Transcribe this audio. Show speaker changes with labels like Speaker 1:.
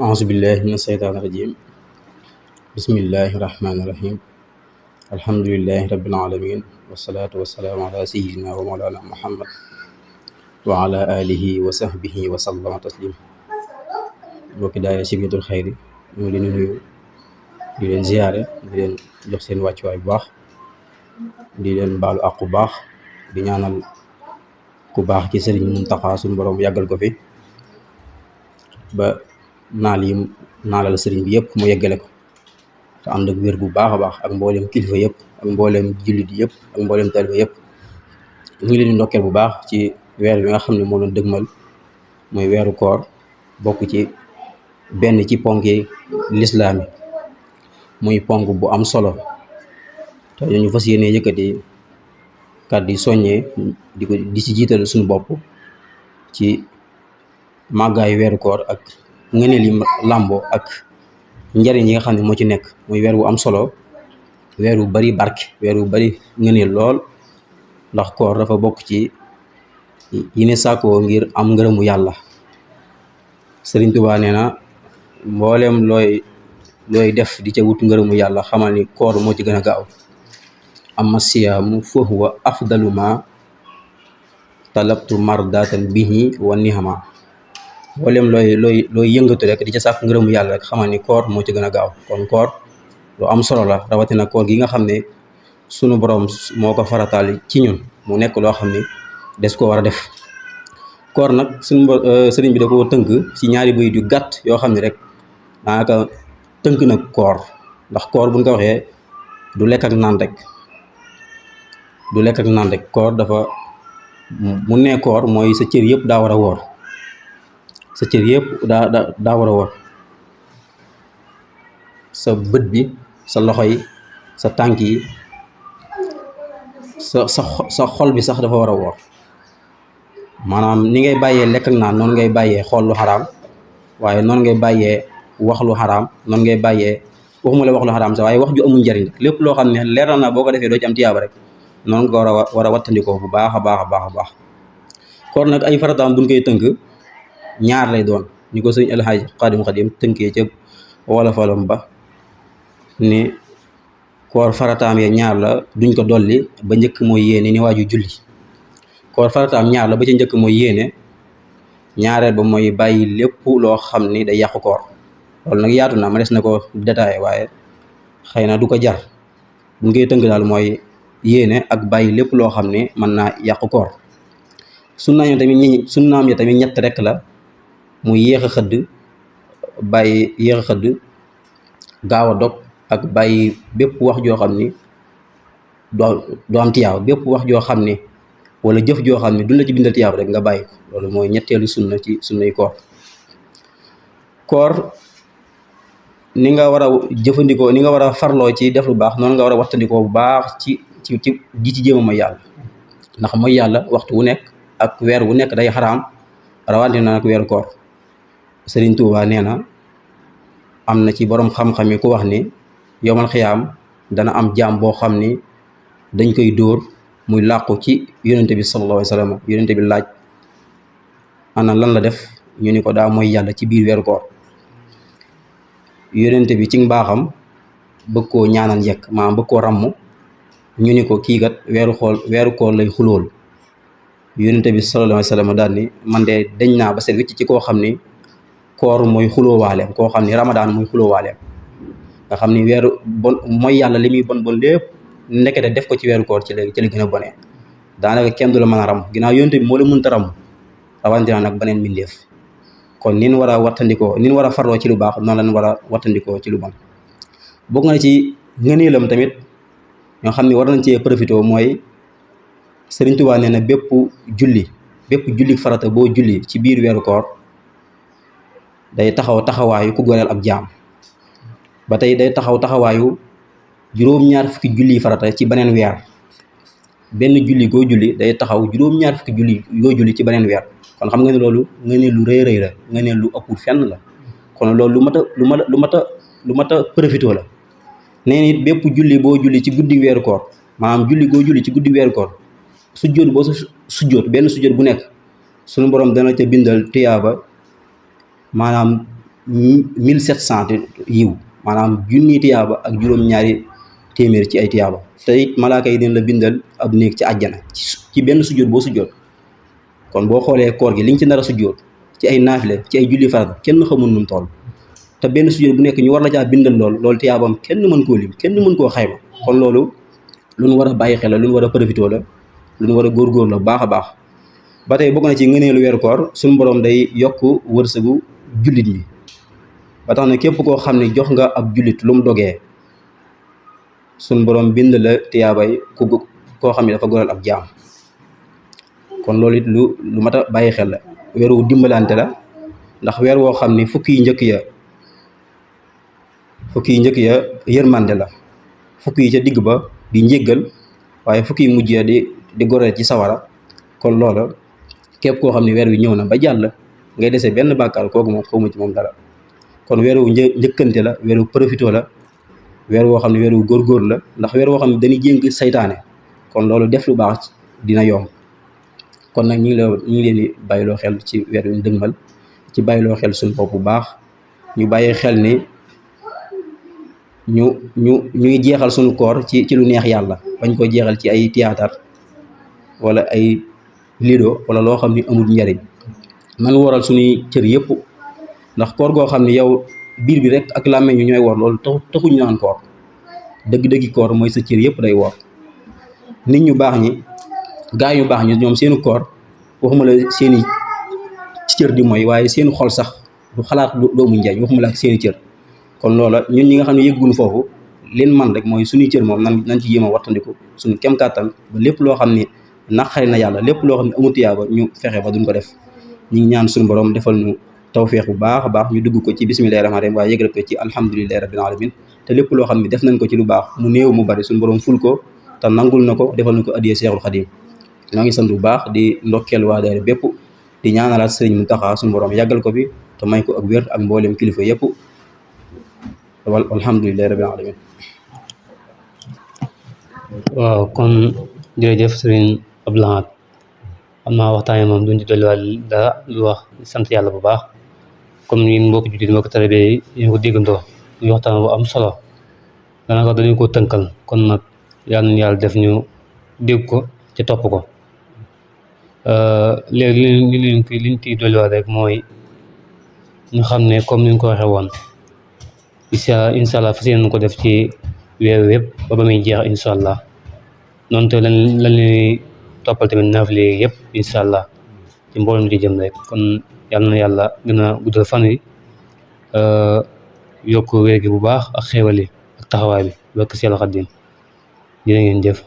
Speaker 1: أعوذ بالله من الشيطان الرجيم بسم الله الرحمن الرحيم الحمد لله رب العالمين والصلاة والسلام على سيدنا ومولانا محمد وعلى آله وصحبه وسلم تسليما bokki daayira Sibiyatul Xayri ñu ngi leen di nuyu di leen ziyaare di leen jox seen wàccuwaay bu baax di leen baalu àq bu baax di ñaanal ku baax ci Sëriñ Muntaxa suñu borom yàggal ko fi ba naal yi naalal sëriñ bi yëpp mu yeggale ko te ànd ak wér bu baax a baax ak mboolem kilifa yëpp ak mboolem jullit yëpp ak mboolem taalibe yëpp ñu ngi leen di ndokkeel bu baax ci weer bi nga xam ne moo doon dëgmal muy weeru koor bokk ci benn ci ponki lislaam yi muy ponk bu am solo te ñu fas yéene yëkkati kàddu yi soññee di ci jiital suñu bopp ci màggaayu weeru koor ak ngëneel yi làmboo ak njariñ yi nga xam ne moo ci nekk muy weer wu am solo weer wu bari barke weer wu bari ngëneel lool ndax koor dafa bokk ci yi ne sàkkoo ngir am ngërëmu yàlla. Sëriñ Tuubaa nee na mbooleem looy def di ca wut ngërëmu yàlla xamal ni koor moo ci gën a gaaw amma siyaamu fa huwa afdalu ma talabtu mardatan bihi wa nihama mboolem looy yëngatu rek di ca sàkk ngërëmu yàlla rek xamal ni koor moo ci gën a gaaw kon koor lu am solo la rawatina koor gi nga xam ne sunu borom moo ko farataal ci ñun mu nekk loo xam ne des ko war a def. koor nag sëriñ bi da koo tënk ci ñaari bayit yu gàtt yoo xam ne rek daanaka tënk nag koor ndax koor buñ ko waxee du lekk ak naan rek koor dafa mu ne koor mooy sa cër yëpp daa war a woor sa cër yëpp daa war a woor sa bët bi sa loxo yi sa tànk yi sa xol bi sax dafa war a woor maanaam ni ngay bàyyee lekk ak naan noonu ngay bàyyee xool lu xaraam waaye noonu ngay bàyyee wax lu xaraam noonu ngay bàyyee waxuma la wax lu xaraam sax waaye wax ju amul njariñ rek lépp loo xam ne leer na boo ko defee doo ci am tiyaaba rek noonu nga war a wattandikoo bu baax a baax koor nag ay farataam buñ koy tënk ñaar lay doon ñu ko sëñ Alxaaji Xaadim tënkee ca wala falam ba ni koor farataam ya ñaar la duñ ko dolli ba njëkk mooy yéene ni waaju julli koor farataam ñaar la ba ca njëkk mooy yéene ñaareel ba mooy bàyyi lépp loo xam ni day yàqu koor loolu nag yaatu na ma des na ko détaillé waaye xëy na du ko jar buñ koy tënk daal mooy yéene ak bàyyi lépp loo xam ne mën naa yàqu koor sunnaam ya tamit ñett rek la mu yéex a xëdd gaaw a dog ak bàyyi bépp wax joo xam ni doo am tiyaab bépp wax joo xam ni wala jëf joo xam ne duñ la ci bindal tiyaab rek nga bàyyi ko loolu mooy ñetteelu sunna ci sunnay koor ni nga war a jëfandikoo ni nga war a farloo ci def lu baax noonu nga war a waxtandikoo bu baax ci di ci jéema mooy yàlla ndax mooy yàlla waxtu wu nekk ak weer wu nekk day xaraam rawante na nag weeru koor Sëriñ Tuubaa nee na am na ci borom xam-xam yi ku wax ni yomal xiyaam dana am jaam boo xam ni dañ koy dóor muy làqu ci yonente bi sallallahu alayhi wa sallam yonente bi laaj ana lan la def ñu ni ko daa mooy yàlla ci biir weeru koor yonente bi ci mbaaxam bëgg koo ñaanal njëkk maanaam bëgg koo ràmm ñu ni ko kii kat weeru koor lay xulool yonente bi sallallahu alayhi wa sallam daal ni man de dañ naa ba seet wicc ci koo xam ni koor mooy xuloowaaleem koo xam ni ramadaan mooy xuloowaaleem nga xam ni weeru bon mooy yàlla li muy bon lépp ndekete def ko ci weeru koor ci la gën a bonee daanaka kenn du la mën a ram ginnaaw yonte bi moo la mënta ram rawante na nag beneen mbindeef kon nin war a wattandikoo nin war a farloo ci lu baax noonu lañ war a wattandikoo ci lu bon bokk na ci ngëneelam tamit ñoo xam ne war nañ cee profité mooy Sëriñ Tuubaa nee na bépp julli farata boo julli ci biir weeru koor day taxawaayu ku goreel ab jaam ba tey day taxawaayu juróom-ñaar fukki julli farata ci beneen weer benn julli goo julli day taxaw juróom-ñaar fukki julli goo julli ci beneen weer kon xam nga ne loolu nga ne lu rëy la nga ne lu ëppul fenn la kon loolu lu mat a profité la nee nit bépp julli boo julli ci guddi weeru koor maanaam julli goo julli ci guddi weeru koor sujjóot boo sujjóot benn sujjóot bu nekk sunu borom dana ca bindal tiyaaba maanaam 1700 yiw maanaam junni tiyaaba ak juróom-ñaari téeméer ci ay tiyaaba te it malaaka yi dina la bindal ab néeg ci àjjana ci benn sujjóot boo sujjóot. kon boo xoolee koor gi liñ ci nar a sujjóot ci ay naafile ci ay julli farata kenn xamul nu mu toll te benn sujjóot bu nekk ñu war la caa bindal loolu tiyaabam kenn mën koo lim kenn mën koo xayma. kon loolu lu ñu war a bàyyi xel la lu ñu war a profité la lu ñu war a góorgóor la baax a baax. ba tey bokk na ci ngëneelu weeru koor suñu borom day yokk wërsëgu jullit ñi ba tax na képp koo xam ne jox nga ab jullit lu mu dogee suñu borom bind la tiyaabay koo xam ne dafa goral ab jaam. kon loolu it lu mat a bàyyi xel la weeru dimbalante la ndax weer woo xam ne fukki yi njëkk ya yërmande la fukki yi ca digg ba di njéggal waaye fukki yi mujj ya di goreel ci sawara. kon loola képp koo xam ne weer wi ñëw na ba jàll ngay dese benn bàkkaar kooku moom xawma ci moom dara. kon weer wu njëkkante la weer wu profité la weer woo xam ne weer wu góorgóor la ndax weer woo xam ne dañuy jéng saytaane kon loolu def lu baax dina yomb. kon nag ñu ngi leen di bàyyiloo xel ci weer wi ñu dëgmal ci bàyyiloo xel suñu bopp bu baax ñu bàyyi xel ni ñuy jeexal suñu koor ci lu neex yàlla bañ ko jeexal ci ay théâtre wala ay lido wala loo xam ni amul njariñ. nan waral suñuy cër yëpp ndax koor goo xam ne yow biir bi rek ak làmmeñ ñu ñooy wor loolu taxuñu naan koor dëgg-dëggi koor mooy sa cër yëpp day wor. nit ñu baax ñi gaa yu baax ñi ñoom seenu koor waxuma la seeni cër di mooy waaye seenu xol sax du xalaat doomu njaay waxuma la ak seeni cër. kon loola ñun ñi nga xam ne yëgguñu foofu leen man rek mooy suñuy cër moom nan ci jéem a wattandiku suñu kem kàttan ba lépp loo xam ne naqari na yàlla lépp loo xam ne amut yaaba ñu fexe ba duñ ko def. ñu ngi ñaan suñu borom defal ñu tawféex bu baax a baax ñu dugg ko ci bismillahi rahmaani rahim waaye yëgal ko ci alhamdulillahi rabbil alamin te lépp loo xam ne def nañ ko ci lu baax mu néew mu bari suñu borom ful ko te nangul na ko defal na ko addiyee Seexul Xadiim. ñoo ngi sant bu baax di ndokkeel waa daara bépp di ñaanalaat sëriñ Muntaxa suñu borom yàggal ko fi te may ko ak wér ak mboolem kilifa yëpp alhamdulillahi rabbil alamin.
Speaker 2: waaw kon jërëjëf sëriñ Abdou Lahad xam naa waxtaanee moom duñ ci dolliwaat dara lu wax sant yàlla bu baax comme ni mbokk jullit mbokk taalibe yi ñu ko déggandoo ñu waxtaan bu am solo daanaka dañu ko tënkal kon nag yal na yàlla def ñu dégg ko ci topp ko. léegi liñ ciy dolliwaat rek mooy ñu xam ne comme ni ñu ko waxee woon incha allah fas yéene ko def ci weer yëpp ba muy jeex incha allah noonu te lan ñuy toppal tamit naafile yëpp incha allah ci mboolem di jëm rek kon yal na yàlla gën a guddal fan wi yokk wér gi bu baax ak xéewal yi ak taxawaay bi barke Seexul Xadiim jërë ngeen jëf.